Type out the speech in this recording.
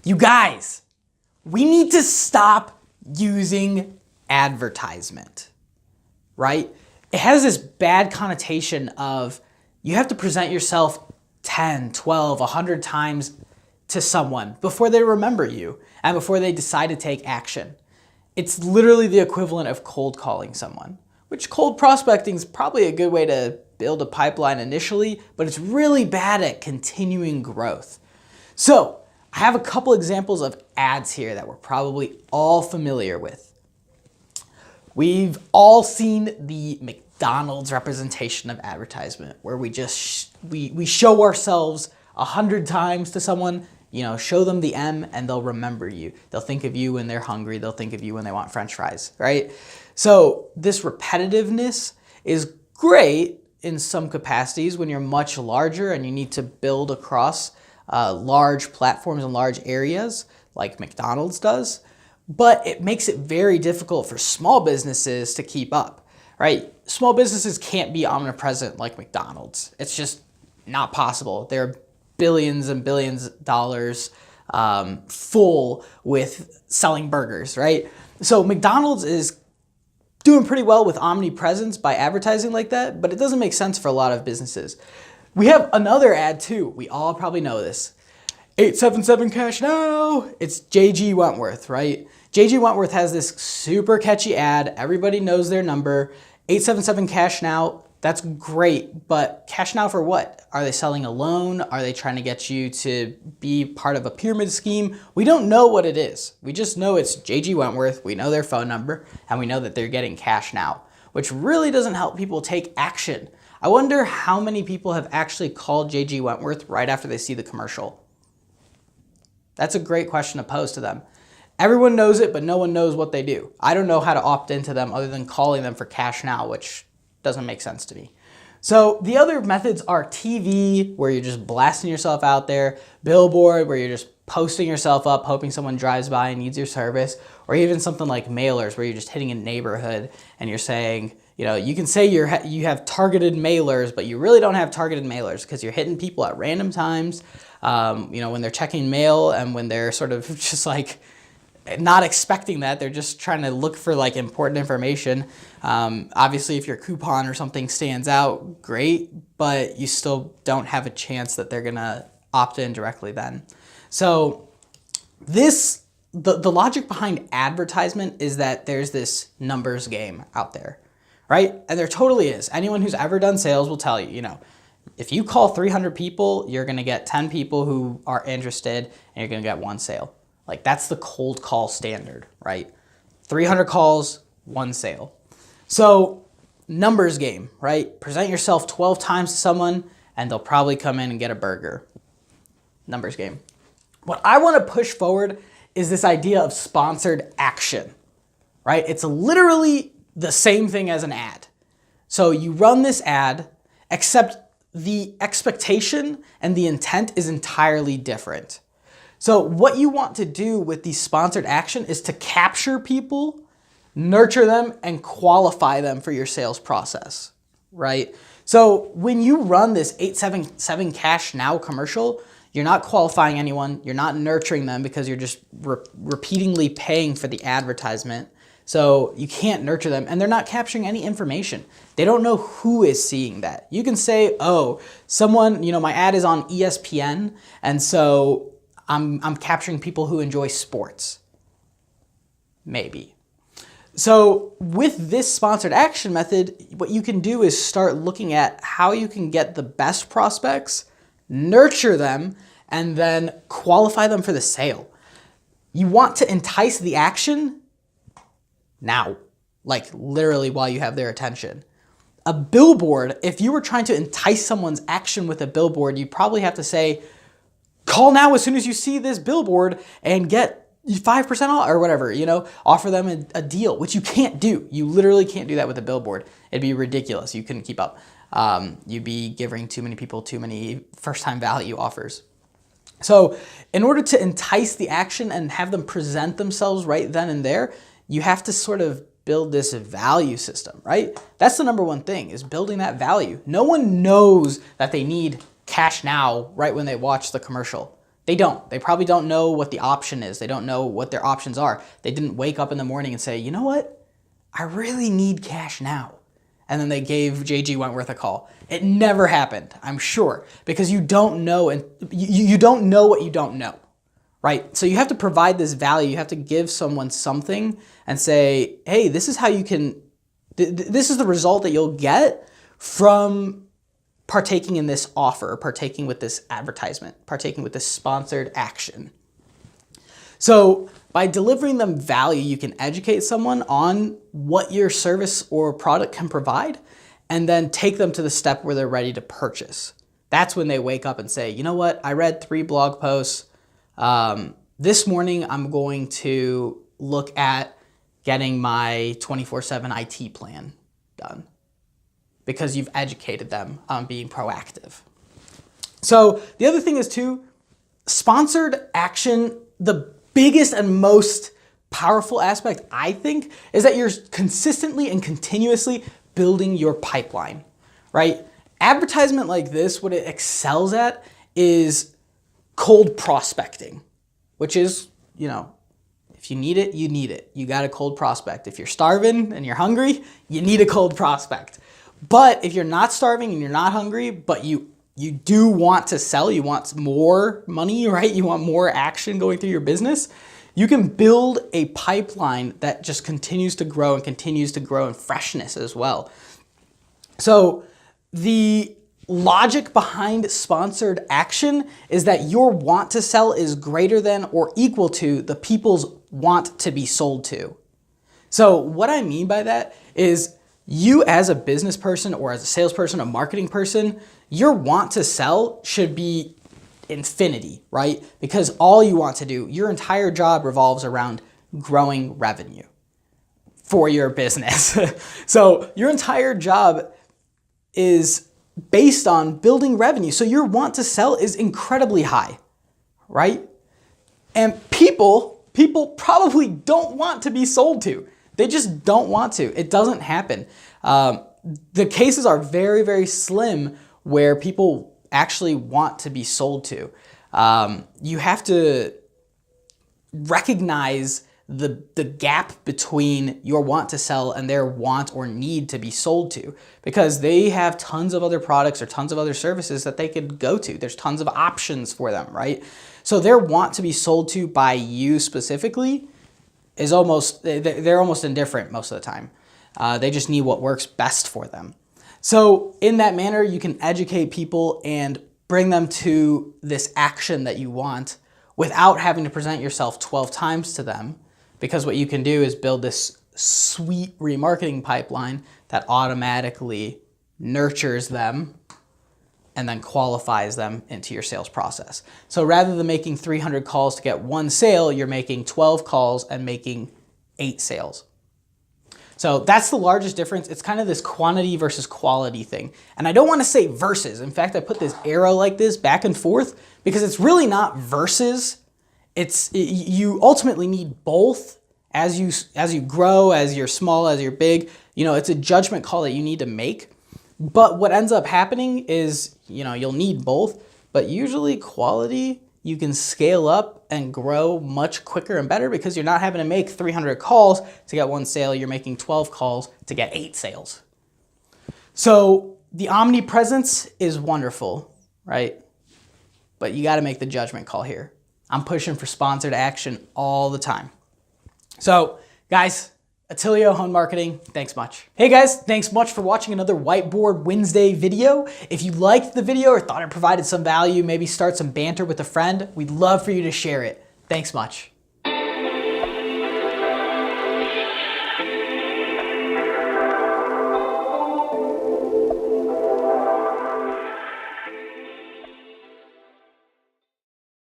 You guys, we need to stop using advertisement, right? It has this bad connotation of you have to present yourself 10, 12, 100 times to someone before they remember you and before they decide to take action. It's literally the equivalent of cold calling someone, which cold prospecting is probably a good way to build a pipeline initially, but it's really bad at continuing growth. So I have a couple examples of ads here that we're probably all familiar with. We've all seen the McDonald's representation of advertisement where we just we show ourselves 100 times to someone, show them the M and they'll remember you. They'll think of you when they're hungry. They'll think of you when they want French fries, right? So this repetitiveness is great in some capacities when you're much larger and you need to build across large platforms and large areas like McDonald's does, but it makes it very difficult for small businesses to keep up, right? Small businesses can't be omnipresent like McDonald's. It's just not possible. They're billions and billions of dollars full with selling burgers, right? So McDonald's is doing pretty well with omnipresence by advertising like that, but it doesn't make sense for a lot of businesses. We have another ad too. We all probably know this. 877 cash now. It's JG Wentworth, right? JG Wentworth has this super catchy ad. Everybody knows their number. 877 cash now. That's great, but cash now for what? Are they selling a loan? Are they trying to get you to be part of a pyramid scheme? We don't know what it is. We just know it's JG Wentworth. We know their phone number, and we know that they're getting cash now, which really doesn't help people take action. I wonder how many people have actually called JG Wentworth right after they see the commercial. That's a great question to pose to them. Everyone knows it, but no one knows what they do. I don't know how to opt into them other than calling them for cash now, which doesn't make sense to me. So the other methods are TV, where you're just blasting yourself out there, billboard, where you're just posting yourself up, hoping someone drives by and needs your service, or even something like mailers, where you're just hitting a neighborhood and you're saying, you can say you have targeted mailers, but you really don't have targeted mailers because you're hitting people at random times, when they're checking mail and when they're sort of just like not expecting that. They're just trying to look for like important information. Obviously, if your coupon or something stands out, great, but you still don't have a chance that they're gonna opt in directly then. So the logic behind advertisement is that there's this numbers game out there, right? And there totally is. Anyone who's ever done sales will tell you, if you call 300 people, you're gonna get 10 people who are interested and you're gonna get one sale. Like that's the cold call standard, right? 300 calls, one sale. So numbers game, right? Present yourself 12 times to someone and they'll probably come in and get a burger. Numbers game. What I want to push forward is this idea of sponsored action, right? It's literally the same thing as an ad. So you run this ad, except the expectation and the intent is entirely different. So what you want to do with the sponsored action is to capture people, nurture them, and qualify them for your sales process, right? So when you run this 877 cash now commercial, you're not qualifying anyone, you're not nurturing them because you're just repeatedly paying for the advertisement. So you can't nurture them and they're not capturing any information. They don't know who is seeing that. You can say, oh, someone, my ad is on ESPN and so I'm capturing people who enjoy sports. Maybe. So with this sponsored action method, what you can do is start looking at how you can get the best prospects, nurture them, and then qualify them for the sale. You want to entice the action now, like literally while you have their attention. A billboard, if you were trying to entice someone's action with a billboard, you'd probably have to say, call now as soon as you see this billboard and get 5% off or whatever, offer them a deal, which you can't do. You literally can't do that with a billboard. It'd be ridiculous. You couldn't keep up. You'd be giving too many people too many first-time value offers. So in order to entice the action and have them present themselves right then and there, you have to sort of build this value system, right? That's the number one thing, is building that value. No one knows that they need cash now right when they watch the commercial. They don't. They probably don't know what the option is. They don't know what their options are. They didn't wake up in the morning and say, you know what? I really need cash now. And then they gave JG Wentworth a call. It never happened, I'm sure, because you don't know, and you don't know what you don't know, right? So you have to provide this value. You have to give someone something and say, hey, this is how you can, this is the result that you'll get from partaking in this offer, partaking with this advertisement, partaking with this sponsored action. So by delivering them value, you can educate someone on what your service or product can provide, and then take them to the step where they're ready to purchase. That's when they wake up and say, you know what, I read 3 blog posts. This morning, I'm going to look at getting my 24/7 IT plan done, because you've educated them on being proactive. So the other thing is too, sponsored action, the biggest and most powerful aspect, I think, is that you're consistently and continuously building your pipeline, right? Advertisement like this, what it excels at is cold prospecting, which is, you know, if you need it, you need it. You got a cold prospect. If you're starving and you're hungry, you need a cold prospect. But if you're not starving and you're not hungry, but you do want to sell, you want more money, right? You want more action going through your business, you can build a pipeline that just continues to grow and continues to grow in freshness as well. So the logic behind sponsored action is that your want to sell is greater than or equal to the people's want to be sold to. So what I mean by that is, you as a business person or as a salesperson, a marketing person, your want to sell should be infinity, right? Because all you want to do, your entire job revolves around growing revenue for your business. So your entire job is based on building revenue. So your want to sell is incredibly high, right? And people probably don't want to be sold to. They just don't want to. It doesn't happen. The cases are very, very slim where people actually want to be sold to. You have to recognize the gap between your want to sell and their want or need to be sold to, because they have tons of other products or tons of other services that they could go to. There's tons of options for them, right? So their want to be sold to by you specifically is they're almost indifferent most of the time. They just need what works best for them. So in that manner, you can educate people and bring them to this action that you want without having to present yourself 12 times to them, because what you can do is build this sweet remarketing pipeline that automatically nurtures them and then qualifies them into your sales process. So rather than making 300 calls to get 1 sale, you're making 12 calls and making 8 sales. So that's the largest difference. It's kind of this quantity versus quality thing. And I don't want to say versus. In fact, I put this arrow like this back and forth because it's really not versus. You ultimately need both as you grow, as you're small, as you're big. You know, it's a judgment call that you need to make. But what ends up happening is, you know, you'll need both, but usually quality, you can scale up and grow much quicker and better because you're not having to make 300 calls to get 1 sale. You're making 12 calls to get 8 sales. So the omnipresence is wonderful, right? But you got to make the judgment call here. I'm pushing for sponsored action all the time. So guys, Attilio Hone Marketing, thanks much. Hey guys, thanks much for watching another Whiteboard Wednesday video. If you liked the video or thought it provided some value, maybe start some banter with a friend, we'd love for you to share it. Thanks much.